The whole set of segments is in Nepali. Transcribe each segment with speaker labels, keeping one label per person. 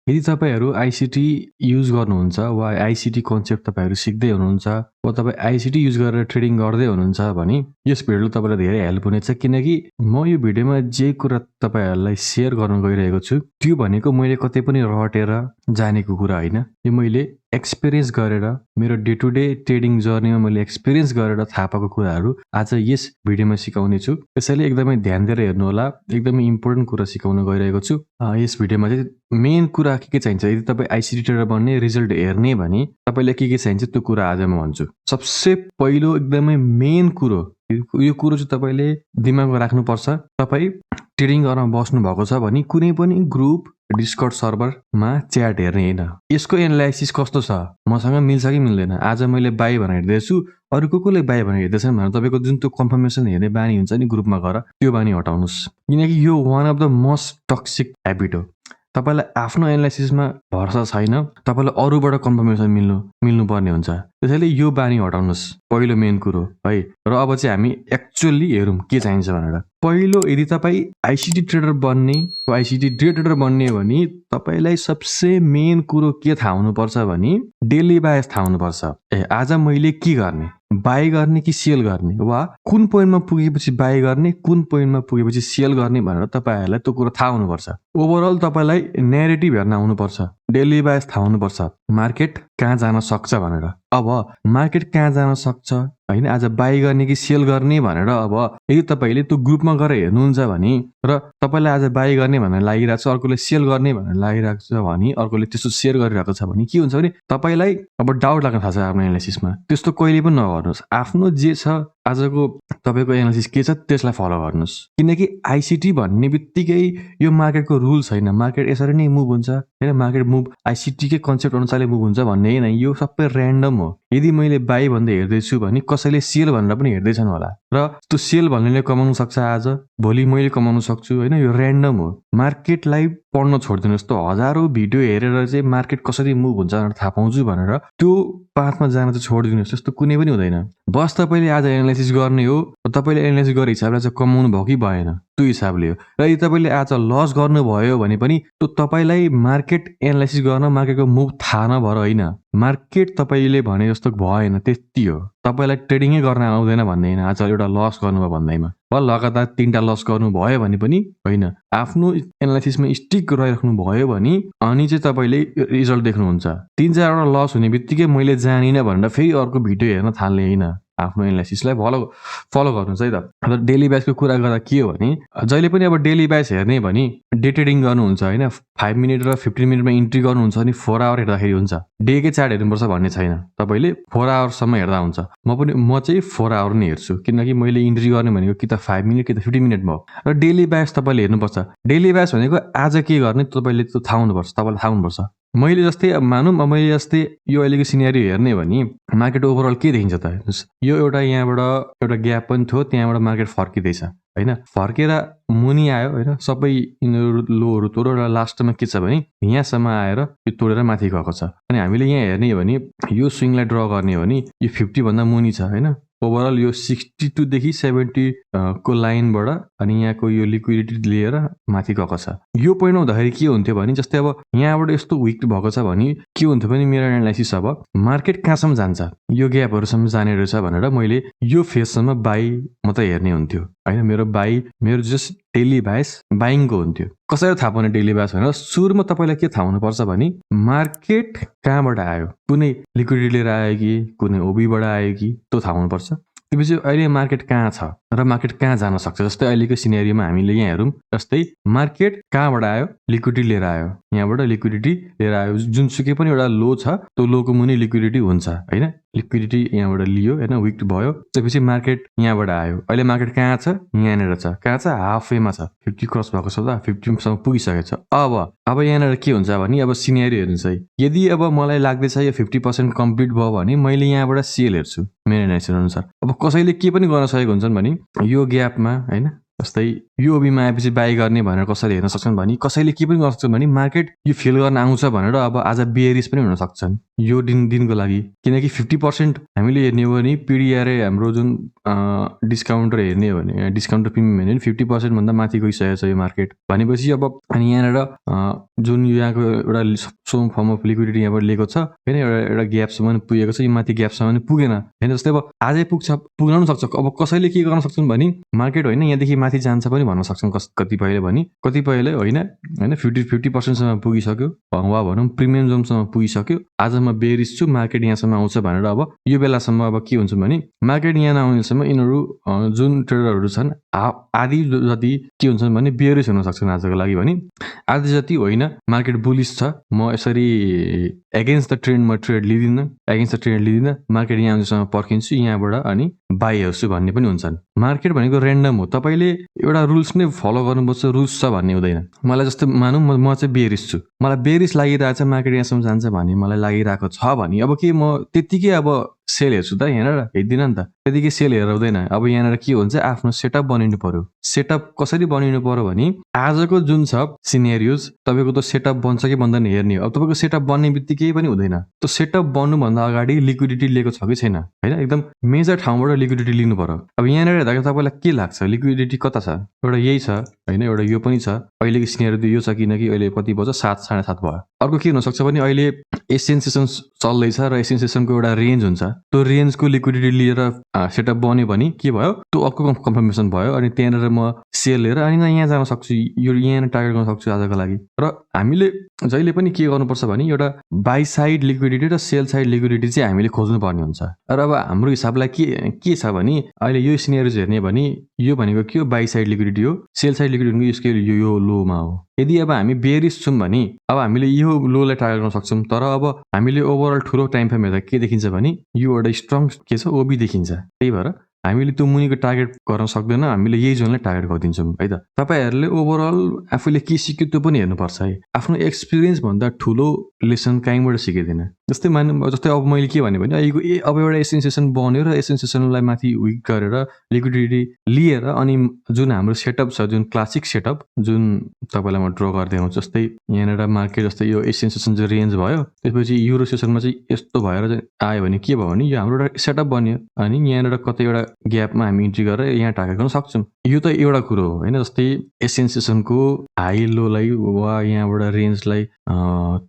Speaker 1: यदि तपाईहरु आईसीटी युज गर्नुहुन्छ वा आईसीटी कन्सेप्ट तपाईहरु सिक्दै हुनुहुन्छ वा तपाई आईसीटी युज गरेर ट्रेडिङ गर्दै हुनुहुन्छ भने यस भिडियोले तपाईलाई धेरै हेल्प हुनेछ किनकि म यो भिडियोमा जे कुरा तपाईहरुलाई शेयर गर्न गइरहेको छु त्यो भनेको मैले कतै पनि रटेर जानेको कुरा हैन यो मैले एक्सपीरियन्स गरेर मेरो डे टु डे ट्रेडिङ जर्नीमा मैले एक्सपीरियन्स गरेर थाहा पाएको कुराहरु आज यस भिडियोमा सिकाउने छु त्यसैले एकदमै ध्यान दिएर हेर्नु होला एकदमै इम्पोर्टेन्ट कुरा सिकाउन गइरहेको छु यस भिडियोमा चाहिँ मेन कुरा के चाहिन्छ यदि तपाई आईसीटी ट्रेडर बन्ने रिजल्ट हेर्ने भने तपाईलाई के चाहिन्छ त्यो कुरा आज म भन्छु सबसे पहिलो एकदमै मेन कुरो यो कुरो चाहिँ तपाईले दिमागमा राख्नु पर्छ तपाई ट्रेडिङ गर्न बस्नु भएको छ भने कुनै पनि ग्रुप डिस्कर्ड सर्भरमा च्याट हेर्ने हैन यसको एनालाइसिस कस्तो छ मसँग मिल्छ कि मिल्दैन आज मैले बाई भनेर हेर्दैछु अरु कोले बाई भनेर हेर्दैछन् भने तपाईको जुन त्यो कन्फर्मेसन हेर्ने बानी हुन्छ नि ग्रुपमा गएर त्यो बानी हटाउनुस् किनकि यो one of the most toxic habit हो तपाईलाई आफ्नो एनालाइसिसमा भरोसा छैन तपाईलाई अरूबाट कन्फर्मेसन मिल्नु पर्ने हुन्छ त्यसैले यो बानी हटाउनुस् पहिलो मेन कुरो है र अब चाहिँ हामी एक्चुअली हेरौं के चाहिन्छ भनेर पहिलो यदि तपाई आईसीटी ट्रेडर बन्ने वा आईसीटी डे ट्रेडर बन्ने भने तपाईलाई सबसे मेन कुरो के थाहा हुनुपर्छ भने डेली बायस थाहा हुनुपर्छ आज मैले के गर्ने बाई गर्ने कि सेल गर्ने वा कुन पोइन्टमा पुगेपछि बाई गर्ने कुन पोइन्टमा पुगेपछि सेल गर्ने भनेर तपाईहरुलाई त्यो कुरा थाहा हुनुपर्छ ओभरअल तपाईलाई न्यारेटिभ हेर्न आउनुपर्छ डेली बायस थाहा हुनुपर्छ मार्केट कहाँ जान सक्छ भनेर अब मार्केट कहाँ जान सक्छ हैन आज बाई गर्ने कि सेल गर्ने भनेर अब यदि तपाईले त्यो ग्रुपमा गएर हेर्नुहुन्छ भने र तपाईलाई आज बाई गर्ने भनेर लागिरहेको छ अर्कोले सेल गर्ने भनेर लागिरहेको छ भने अर्कोले त्यस्तो शेयर गरिरहेको छ भने के हुन्छ भने तपाईलाई अब डाउट लाग्न थाल्छ आफ्नो एनालाइसिसमा त्यस्तो कहिले पनि नगर्नुस् आफ्नो जे छ आजको तपाईको एनालाइसिस के छ त्यसलाई फलो गर्नुस् किनकि आईसीटी भन्ने बित्तिकै यो मार्केटको रुल छैन मार्केट यसरी नै मुभ हुन्छ हैन मार्केट मुभ आईसीटी के कन्सेप्ट अनुसारले मुभ हुन्छ भन्ने हैन यो सबै र्यान्डम हो यदि मैले बाई भन्दै हेर्दै छु भने कसैले सेल भनेर पनि हेर्दैछन् होला र त्यो सेल भन्नेले कमाउन सक्छ आज भोलि मैले कमाउन सक्छु हैन यो र्यान्डम हो मार्केटलाई पढ्न छोड्दिनुस् त हजारौं भिडियो हेरेर चाहिँ मार्केट कसरी मुभ हुन्छ भनेर थाहा पाउँछु भनेर त्यो पाथमा जान चाहिँ छोड्दिनुस् त्यस्तो कुनै पनि हुँदैन बस तपाईले आज एनालाइसिस गर्ने हो तपाईले एनालाइसिस गरे हिसाबले चाहिँ कमाउनु भयो कि भएन त्यो हिसाबले हो र यदि तपाईले आज लस गर्नु भयो भने पनि त्यो तपाईलाई मार्केट एनालाइसिस गर्न मार्केटको मुभ थाहा नभएर हैन मार्केट तपाईले भने जस्तो भएन त्यति हो तपाईलाई ट्रेडिङै गर्न आउँदैन भन्ने हैन आज एउटा लस गर्नुभयो भन्दैमा वा लगातार 3टा लस गर्नु भयो भने पनि हैन आफ्नो एनालाइसिसमा स्टिक रहिराख्नु भयो भने अनि चाहिँ तपाईले रिजल्ट देख्नुहुन्छ 3-4 वटा लस हुने बित्तिकै मैले जानिन भनेर फेरि अर्को भिडियो हेर्न थाल्ने हैन आफ्नो एनालाइसिसलाई फलो गर्नुस् है त डेली बायसको कुरा गर्दा के हो भने जहिले पनि अब डेली बायस हेर्ने भने डे ट्रेडिङ गर्नुहुन्छ हैन 5 मिनेट र 15 मिनेटमा इन्ट्री गर्नुहुन्छ अनि 4 आवर हेर्दाखेरि हुन्छ डे के चार्ट हेर्नुपर्छ भन्ने छैन तपाईले 4 आवर सम्म हेर्दा हुन्छ म चाहिँ 4 आवर नै हेर्छु किनकि मैले इन्ट्री गर्ने भनेको कि त 5 मिनेट कि त 15 मिनेटमा हो र डेली बायस तपाईले हेर्नुपर्छ डेली बायस भनेको आज के गर्ने तपाईले त्यो थाहा हुनुपर्छ तपाईलाई थाहा हुनुपर्छ मैले जस्तै मानौं मैले जस्तै यो अहिलेको सिनेरियो हेर्ने भने मार्केट ओभरअल के देखिन्छ त यो एउटा यहाँबाट एउटा ग्याप पनि थियो त्यहाँबाट मार्केट फर्किदैछ हैन फर्केर मुनि आयो हैन सबै यिनीहरु लोहरु तोडेर लास्टमा के छ भने यहाँसम्म आएर यो तोडेर माथि गएको छ अनि हामीले यहाँ हेर्ने हो भने यो स्विङलाई ड्र गर्ने हो भने यो 50 भन्दा मुनि छ हैन ओभरअल यो 62 देखि 70 को लाइनबाट अनि यहाँको यो लिक्विडिटी लिएर माथि गएको छ यो पोइन्टमा हुँदाखेरि के हुन्थ्यो भने जस्तै अब यहाँबाट यस्तो विक भएको छ भने के हुन्थ्यो भने मेरो एनालाइसिस अब मार्केट कहाँसम्म जान्छ यो ग्यापहरुसम्म जाने रहेछ भनेर मैले यो फेजसम्म बाई मात्रै हेर्ने हुन्थ्यो हैन मेरो जस्ट डेली बायस बाइङको हुन्थ्यो कसरी थाहा पाउने डेली बायस भनेर सुरुमा तपाईलाई के थाहा हुनुपर्छ भने मार्केट कहाँबाट आयो कुनै लिक्विडिटी लिएर आयो कि कुनै ओबीबाट आयो कि त्यो थाहा हुनुपर्छ त्यसपछि अहिले मार्केट कहाँ छ र मार्केट कहाँ जान सक्छ जस्तै अहिलेको सिनेरियोमा हामीले यहाँ हेरौं जस्तै मार्केट कहाँबाट आयो लिक्विडिटी लिएर आयो यहाँबाट लिक्विडिटी लिएर आयो जुनसुकै पनि एउटा लो छ त्यो लोको मुनि लिक्विडिटी हुन्छ हैन लिक्विडिटी यहाँबाट लियो हैन विक भयो त्यसपछि मार्केट यहाँबाट आयो अहिले मार्केट कहाँ छ यहाँनेर छ कहाँ छ हाफ वेमा छ 50 क्रस भएको छ त 50 सम्म पुगिसकेको छ अब यहाँनेर के हुन्छ भने अब सिनेरियो हेर्नुस् है यदि अब मलाई लाग्दैछ यो 50% कम्प्लिट भयो भने मैले यहाँबाट सेल हेर्छु मेरो एनालाइसिस अनुसार अब कसैले के पनि गर्न सकेको हुन्छन् भने यो ग्यापमा हैन जस्तै यो ओबीमा आएपछि बाई गर्ने भनेर कसैले हेर्न सक्छन् भने कसैले के पनि गर्न सक्छन् भने मार्केट यो फेल गर्न आउँछ भनेर अब आज बेयरिस पनि हुन सक्छन् यो दिनको लागि, किनकि 50% हामीले हेर्ने हो भने पिडिआरए हाम्रो जुन डिस्काउन्टर हेर्ने हो भने डिस्काउन्टर प्रिमियम हेर्ने 50% भन्दा माथि गइसकेको छ यो मार्केट भनेपछि अब अनि यहाँनिर जुन यहाँको एउटा सम फर्म अफ लिक्विडिटी यहाँबाट लिएको छ होइन एउटा ग्यापसम्म पुगेको छ, यो माथि ग्यापसम्म पुगेन होइन, जस्तै अब आजै पुग्न पनि सक्छ। अब कसैले के गर्न सक्छन् भने मार्केट होइन यहाँदेखि माथि जान्छ पनि भन्न सक्छन् कतिपयले भने, कतिपयले होइन 50% पुगिसक्यो वा भनौँ प्रिमियम जोनसम्म पुगिसक्यो, आज म बेरिस छु मार्केट यहाँसम्म आउँछ भनेर अब यो बेलासम्म अब के हुन्छ भने मार्केट यहाँ नआउनेसम्म यिनीहरू जुन ट्रेडरहरू छन् आधी जति के हुन्छन् भने बेरिस हुन सक्छन् आजको लागि भने, आधी जति होइन मार्केट बुलिस छ म यसरी एगेन्स्ट द ट्रेन्ड म ट्रेड लिदिनँ मार्केट यहाँ आउँछसम्म पर्खिन्छु यहाँबाट अनि बाई हेर्छु भन्ने पनि हुन्छन्। मार्केट भनेको ऱ्यान्डम हो, तपाईँले एउटा रुल्स नै फलो गर्नुपर्छ रुल्स छ भन्ने हुँदैन। मलाई जस्तो मानौँ म चाहिँ बेरिस छु, मलाई बेरिस लागिरहेछ मार्केट यहाँसम्म जान्छ भन्ने मलाई लागिरहेको छ भने अब के म त्यत्तिकै अब सेल हेर्छु त यहाँनिर हेर्दिनँ नि त, त्यतिकै सेल हेरेर हुँदैन। अब यहाँनिर के हुन्छ आफ्नो सेटअप बनिनु पर्यो। सेटअप कसरी बनिनु पर्यो भने आजको जुन छ सिनेरियोज तपाईँको त सेटअप बन्छ कि बन्दैन हेर्ने हो। अब तपाईँको सेटअप बन्ने बित्तिकै पनि हुँदैन, त्यो सेटअप बन्नुभन्दा अगाडि लिक्विडिटी लिएको छ कि छैन होइन, एकदम मेजर ठाउँबाट लिक्विडिटी लिनु पर्यो। अब यहाँनिर हेर्दा तपाईँलाई के लाग्छ लिक्विडिटी कता छ, एउटा यही छ होइन, एउटा यो पनि छ, अहिलेको सिनेरियो यो छ किनकि अहिले कति बज्यो 7 साढे 7 भयो। अर्को के हुनसक्छ भने अहिले एसियन सेसन चल्दैछ र एसियन सेसनको एउटा रेन्ज हुन्छ, त्यो रेन्जको लिक्विडिटी लिएर सेटअप बन्यो भने के भयो त्यो अर्को कन्फर्मेसन भयो अनि त्यहाँनिर म सेल लिएर अनि यहाँ जान सक्छु, यो यहाँ टार्गेट गर्न सक्छु आजको लागि। र हामीले जहिले पनि के गर्नुपर्छ भने एउटा बाई साइड लिक्विडिटी र सेल साइड लिक्विडिटी चाहिँ हामीले खोज्नुपर्ने हुन्छ। र अब हाम्रो हिसाबलाई के छ भने अहिले यो सिनेरियोज हेर्ने भने यो भनेको के हो बाई साइड लिक्विडिटी हो, सेल साइड लिक्विडिटीको स्केल यो लोमा हो। यदि अब हामी बेरिस छौँ भने अब हामीले यो लोलाई टार्गेट गर्न सक्छौँ, तर अब हामीले ओभरअल ठुलो टाइम फ्रेम हेर्दा के देखिन्छ भने यो एउटा स्ट्रङ के छ ओबी देखिन्छ, त्यही भएर हामीले त्यो मुनिको टार्गेट गर्न सक्दैन, हामीले यही जोनलाई टार्गेट गरिदिन्छौँ है त। तपाईँहरूले ओभरअल आफूले के सिक्यो त्यो पनि हेर्नुपर्छ है, आफ्नो एक्सपिरियन्स भन्दा ठुलो लेसन कहीँबाट सिकिँदैन। जस्तै अब मैले के भने अब एउटा एसियन सेसन बन्यो र एसियन सेसनलाई माथि विक गरेर लिक्विडिटी लिएर अनि जुन हाम्रो सेटअप छ जुन क्लासिक सेटअप जुन तपाईँलाई म ड्र गर्दै आउँछु, जस्तै यहाँनिर मार्केट जस्तै यो एसियन सेसन चाहिँ रेन्ज भयो, त्यसपछि युरो सेसनमा चाहिँ यस्तो भएर आयो भने के भयो भने यो हाम्रो एउटा सेटअप बन्यो अनि यहाँनिर कतै एउटा ग्यापमा हामी इन्ट्री गरेर यहाँ टार्गेट गर्न सक्छौँ। यो त एउटा कुरो हो होइन, जस्तै एसियन सेसनको हाई लोलाई वा यहाँबाट रेन्जलाई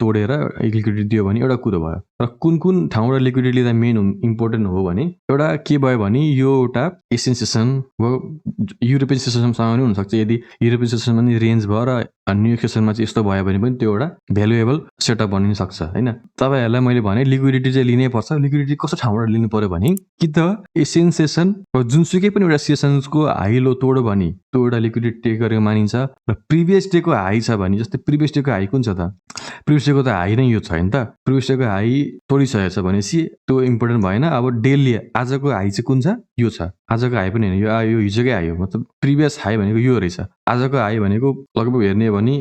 Speaker 1: तोडेर लिक्विडिटी दियो भने एउटा कुरो भयो। र कुन ठाउँबाट लिक्विडिटी लिँदा मेन इम्पोर्टेन्ट हो भने एउटा के भयो भने यो एउटा एसियन सेसन वा युरोपियन सेसनसँग पनि हुनसक्छ, यदि युरोपियन सेसनमा पनि रेन्ज भयो र न्यू सेसनमा चाहिँ यस्तो भयो भने पनि त्यो एउटा भ्यालुएबल सेटअप बनिन सक्छ होइन। तपाईँहरूलाई मैले भने लिक्विडिटी चाहिँ लिनै पर्छ। लिक्विडिटी कस्तो ठाउँबाट लिनु पर्यो भने कि त एसियन सेसन र जुनसुकै पनि एउटा सेसन्सको हाई लो तोड्यो भने त्यो एउटा लिक्विडिटी टेक गरेको मानिन्छ। र प्रिभियस डेको हाई छ भने जस्तै प्रिभियस डेको हाई कुन छ त, प्रिभियस डेको त हाई नै यो छ नि त, प्रिभियस डेको हाई तोडिसकेको छ भनेपछि त्यो इम्पोर्टेन्ट भएन। अब डेली आजको हाई चाहिँ कुन छ, यो छ, आजको हाई पनि होइन यो हिजोकै हाई हो, मतलब प्रिभियस हाई भनेको यो रहेछ, आजको हाई भनेको लगभग हेर्ने हो भने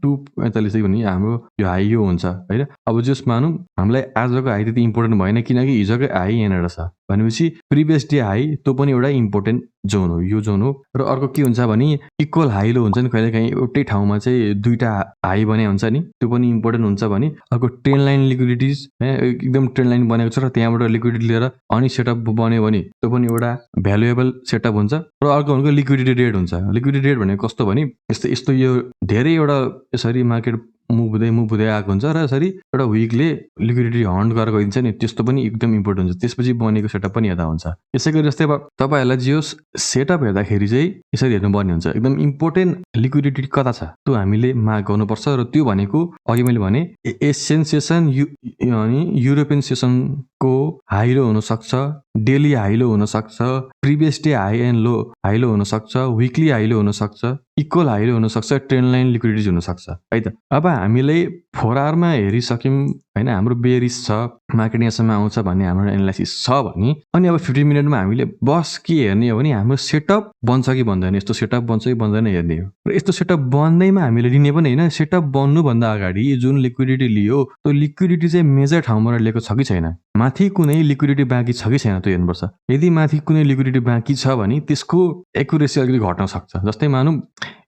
Speaker 1: 245 भने हाम्रो यो हाई यो हुन्छ होइन। अब जस मानौँ हामीलाई आजको हाई त्यति इम्पोर्टेन्ट भएन किनकि हिजोकै हाई यहाँनिर छ भनेपछि प्रिभियस डे हाई त्यो पनि एउटा इम्पोर्टेन्ट जोन हो, यो जोन हो। र अर्को के हुन्छ भने इक्वल हाई लो हुन्छ नि, कहिलेकाहीँ एउटै ठाउँमा चाहिँ दुईवटा हाई बने हुन्छ नि, त्यो पनि इम्पोर्टेन्ट हुन्छ भने अर्को ट्रेन्ड लाइन लिक्विडिटिज एकदम ट्रेन्ड लाइन बनेको छ र त्यहाँबाट लिक्विडिटी लिएर अनि सेटअप बन्यो भने त्यो पनि एउटा भ्यालुएबल सेटअप हुन्छ। र अर्को भनेको लिक्विडिटी रेट हुन्छ। लिक्विडिटी रेट भनेको कस्तो भने यस्तो यो धेरै एउटा यसरी मार्केट मुभ हुँदै आएको हुन्छ र यसरी एउटा विकले लिक्विडिटी हन्ट गरेर गइदिन्छ नि, त्यस्तो पनि एकदम इम्पोर्टेन्ट हुन्छ। त्यसपछि बनेको सेटअप पनि हेर्दा हुन्छ। यसै गरी जस्तै अब तपाईँहरूलाई जियो सेटअप हेर्दाखेरि चाहिँ यसरी हेर्नुपर्ने हुन्छ, एकदम इम्पोर्टेन्ट लिक्विडिटी कता छ त्यो हामीले मार्क गर्नुपर्छ। र त्यो भनेको अघि मैले भने एसियन सेसन अनि युरोपियन सेसनको हाई लो हुनसक्छ, डेली हाई लो हुनसक्छ, previous day high and low high low हुनसक्छ, विकली हाई लो हुनसक्छ, इक्वल हाई लो हुनसक्छ, ट्रेन्ड लाइन लिक्विडिटी हुनसक्छ है त। अब हामीले 4 आवरमा हेरिसक्यौँ होइन, हाम्रो बेरिस छ, मार्केट यहाँसम्म आउँछ भन्ने हाम्रो एनालाइसिस छ भने अनि अब 15 मिनटमा हामीले बस के हेर्ने हो भने हाम्रो सेटअप बन्छ कि बन्दैन, यस्तो सेटअप बन्छ कि बन्दैन हेर्ने हो। र यस्तो सेटअप बन्दैमा हामीले लिने पनि होइन, सेटअप बन्नुभन्दा अगाडि जुन लिक्विडिटी लियो त्यो लिक्विडिटी चाहिँ मेजर ठाउँबाट लिएको छ कि छैन, माथि कुनै लिक्विडिटी बाँकी छ कि छैन त्यो हेर्नुपर्छ। यदि माथि कुनै लिक्विडिटी बाँकी छ भने त्यसको एक्युरेसी अलिकति घट्न सक्छ। जस्तै मानौँ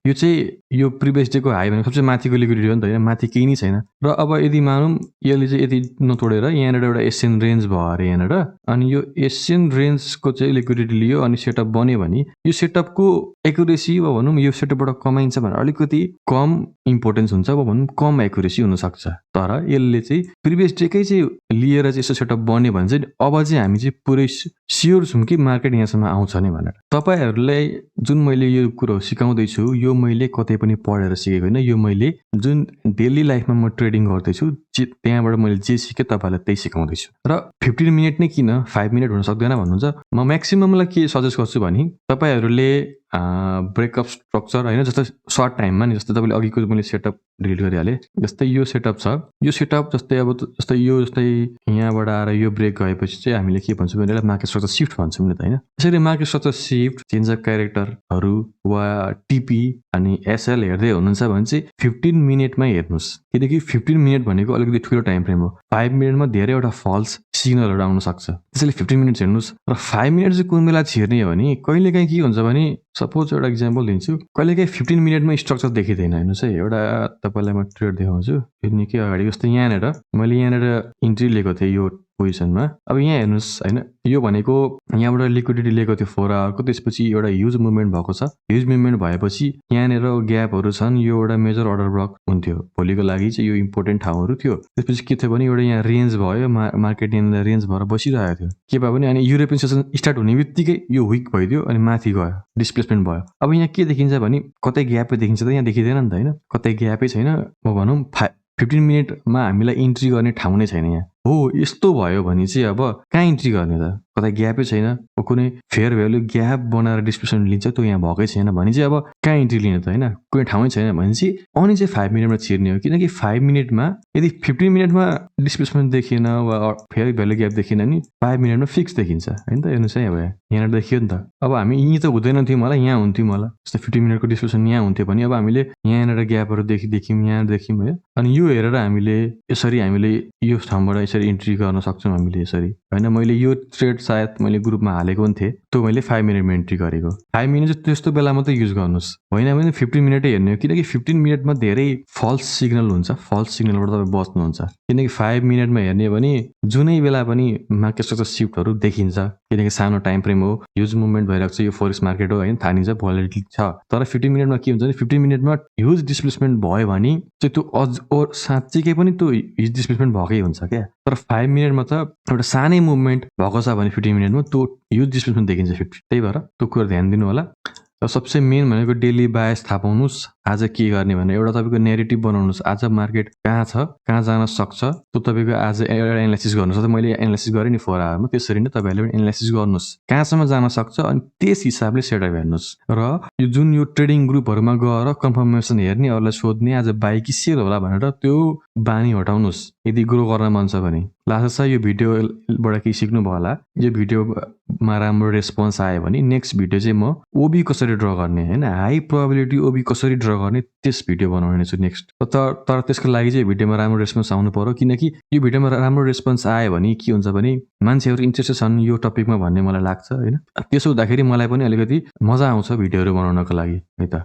Speaker 1: यो चाहिँ यो प्रिभियस डेको हाई भनेको सबसे माथिको लिक्विडिटी हो नि त होइन, माथि केही नै छैन। र अब यदि मानौँ यसले चाहिँ यति नतोडेर यहाँनिर एउटा एसियन रेन्ज भयो अरे यहाँनिर, अनि यो एसियन रेन्जको चाहिँ लिक्विडिटी लियो अनि सेटअप बन्यो भने यो सेटअपको एक्युरेसी वा भनौँ यो सेटअपबाट कमाइन्छ भने अलिकति कम इम्पोर्टेन्स हुन्छ वा भनौँ कम एक्युरेसी हुनसक्छ। तर यसले चाहिँ प्रिभियस डेकै चाहिँ लिएर चाहिँ यसो सेटअप बन्यो भने चाहिँ अब चाहिँ हामी चाहिँ पुरै स्योर छौँ कि मार्केट यहाँसम्म आउँछ नै भनेर। तपाईँहरूलाई जुन मैले यो कुरो सिकाउँदैछु यो मैले कतै पनि पढेर सिकेको होइन, यो मैले जुन डेली लाइफमा म ट्रेडिङ गर्दैछु त्यहाँबाट मैले जे सिकेँ तपाईँहरूलाई त्यही सिकाउँदैछु। र 15 मिनट नै किन 5 मिनट हुन सक्दैन भन्नुहुन्छ, म म्याक्सिममलाई के सजेस्ट गर्छु भने तपाईँहरूले ब्रेकअप स्ट्रक्चर होइन, जस्तै सर्ट टाइममा नि, जस्तै तपाईँले अघिको मैले सेटअप डिलिट गरिहालेँ, जस्तै यो सेटअप छ, यो सेटअप जस्तै अब जस्तै यहाँबाट आएर यो ब्रेक गएपछि चाहिँ हामीले के भन्छौँ भने मार्केट स्ट्रक्चर सिफ्ट भन्छौँ नि त होइन। त्यसरी market structure shift, change of क्यारेक्टरहरू वा टिपी अनि एसएल हेर्दै हुनुहुन्छ भने चाहिँ 15 मिनटमै हेर्नुहोस्, किनकि 15 मिनट भनेको अलिकति ठुलो टाइम फ्रेम हो। 5 मिनटमा धेरैवटा फल्स सिग्नलहरू आउन सक्छ, त्यसैले 15 मिनट हेर्नुहोस्। र 5 मिनट चाहिँ कुन बेला छिर्ने हो भने कहिलेकाहीँ के हुन्छ भने सपोज एउटा इक्जाम्पल दिन्छु, कहिलेकाहीँ 15 मिनटमा स्ट्रक्चर देखिँदैन। हेर्नुहोस् है, एउटा तपाईँलाई म ट्रेड देखाउँछु, यो निकै अगाडि। जस्तो यहाँनिर मैले इन्ट्री लिएको थिएँ यो पोजिसनमा। अब यहाँ हेर्नुहोस् होइन, यो भनेको यहाँबाट लिक्विडिटी लिएको थियो 4 आवरको, त्यसपछि एउटा ह्युज मुभमेन्ट भएको छ। ह्युज मुभमेन्ट भएपछि यहाँनिर ग्यापहरू छन्, यो एउटा मेजर अर्डर ब्लक हुन्थ्यो भोलिको लागि चाहिँ, यो इम्पोर्टेन्ट ठाउँहरू थियो। त्यसपछि के थियो भने एउटा यहाँ रेन्ज भयो, मार्केट यहाँनिर रेन्ज भएर बसिरहेको थियो। के भयो भने अनि युरोपियन सेसन स्टार्ट हुने बित्तिकै यो विक भइदियो अनि माथि गयो, डिस्प्लेसमेन्ट भयो। अब यहाँ के देखिन्छ भने कतै ग्यापै देखिन्छ त, यहाँ देखिँदैन नि त होइन, कतै ग्यापै छैन। म भनौँ 15 मिनटमा हामीलाई इन्ट्री गर्ने ठाउँ नै छैन यहाँ हो। यस्तो भयो भने चाहिँ अब कहाँ इन्ट्री गर्ने त, कतै ग्यापै छैन, कुनै फेयर भ्यालु ग्याप बनाएर डिस्प्लेसमेन्ट लिन्छ त्यो यहाँ भएकै छैन भने चाहिँ अब कहाँ इन्ट्री लिने त होइन, कुनै ठाउँै छैन भने चाहिँ अनि चाहिँ 5 मिनटमा छिर्ने हो। किनकि 5 मिनटमा यदि 15 मिनटमा डिस्प्लेसमेन्ट देखिएन वा फेयर भ्यालु ग्याप देखिएन नि 5 मिनटमा फिक्स देखिन्छ होइन त। हेर्नुहोस् है, अब यहाँनिर देखियो नि त। अब हामी यहीँ त हुँदैन थियो मलाई, यहाँ हुन्थ्यो मलाई। जस्तै 15 मिनटको डिस्प्लेसमेन्ट यहाँ हुन्थ्यो भने अब हामीले यहाँनिर ग्यापहरू देख्यौँ, यहाँ देख्यौँ है, अनि यो हेरेर हामीले यसरी हामीले यो ठाउँबाट यसरी इन्ट्री गर्न सक्छौँ हामीले यसरी होइन। मैले यो ट्रेड सायद मैले ग्रुपमा हालेको पनि थिएँ, त्यो मैले 5 मिनटमा इन्ट्री गरेको। 5 मिनट चाहिँ त्यस्तो बेला मात्रै युज गर्नुहोस्, होइन भने 15 मिनटै हेर्ने हो। किनकि 15 मिनटमा धेरै फल्स सिग्नल हुन्छ, फल्स सिग्नलबाट तपाईँ बच्नुहुन्छ। किनकि 5 मिनटमा हेर्ने हो भने जुनै बेला पनि मार्केट स्ट्रक्चर सिफ्टहरू देखिन्छ, किनकि सानो टाइम फ्रेम हो, ह्युज मुभमेन्ट भइरहेको छ, यो फोरेक्स मार्केट हो होइन, थाहा भोलेटिलिटी छ। तर 15 मिनटमा के हुन्छ भने 15 मिनटमा ह्युज डिस्प्लेसमेन्ट भयो भने चाहिँ त्यो साँच्चीकै पनि त्यो ह्युज डिस्प्लेसमेन्ट भएकै हुन्छ क्या। तर 5 मिनटमा त एउटा सानै मुभमेन्ट भएको छ भने 15 मिनटमा त्यो ह्युज डिस्प्लेसमेन्ट देखिन्छ 50। त्यही भएर त्यो कुरा ध्यान दिनु होला। र सबसे मेन भनेको डेली बायस थाहा पाउनुहोस्, आज के गर्ने भनेर एउटा तपाईँको नेरेटिभ बनाउनुहोस्। आज मार्केट कहाँ छ, कहाँ जान सक्छ, त्यो तपाईँको आज एउटा एनालाइसिस गर्नुहोस्। मैले एनालाइसिस गरेँ नि 4 आवरमा, त्यसरी नै तपाईँहरूले पनि एनालाइसिस गर्नुहोस् कहाँसम्म जान सक्छ, अनि त्यस हिसाबले सेटअप हेर्नुहोस्। र यो जुन यो ट्रेडिङ ग्रुपहरूमा गएर कन्फर्मेसन हेर्ने, अरूलाई सोध्ने आज बाई कि सेल होला भनेर त्यो बानी हटाउनुहोस् यदि ग्रो गर्न मन छ भने। लास्ट छ यो भिडियोबाट केही सिक्नुभयो होला। यो भिडियोमा राम्रो रेस्पोन्स आयो भने नेक्स्ट भिडियो चाहिँ म ओबी कसरी ड्र गर्ने होइन, हाई प्रोबेबिलिटी ओबी कसरी ड्र गर्ने त्यस भिडियो बनाउने छु नेक्स्ट। तर त्यसको लागि चाहिँ भिडियोमा राम्रो रेस्पोन्स आउनु पर्यो। किनकि यो भिडियोमा राम्रो रेस्पोन्स आयो भने के हुन्छ भने मान्छेहरू इन्ट्रेस्टेड छन् यो टपिकमा भन्ने मलाई लाग्छ होइन। त्यसो हुँदाखेरि मलाई पनि अलिकति मजा आउँछ भिडियोहरू बनाउनको लागि है त।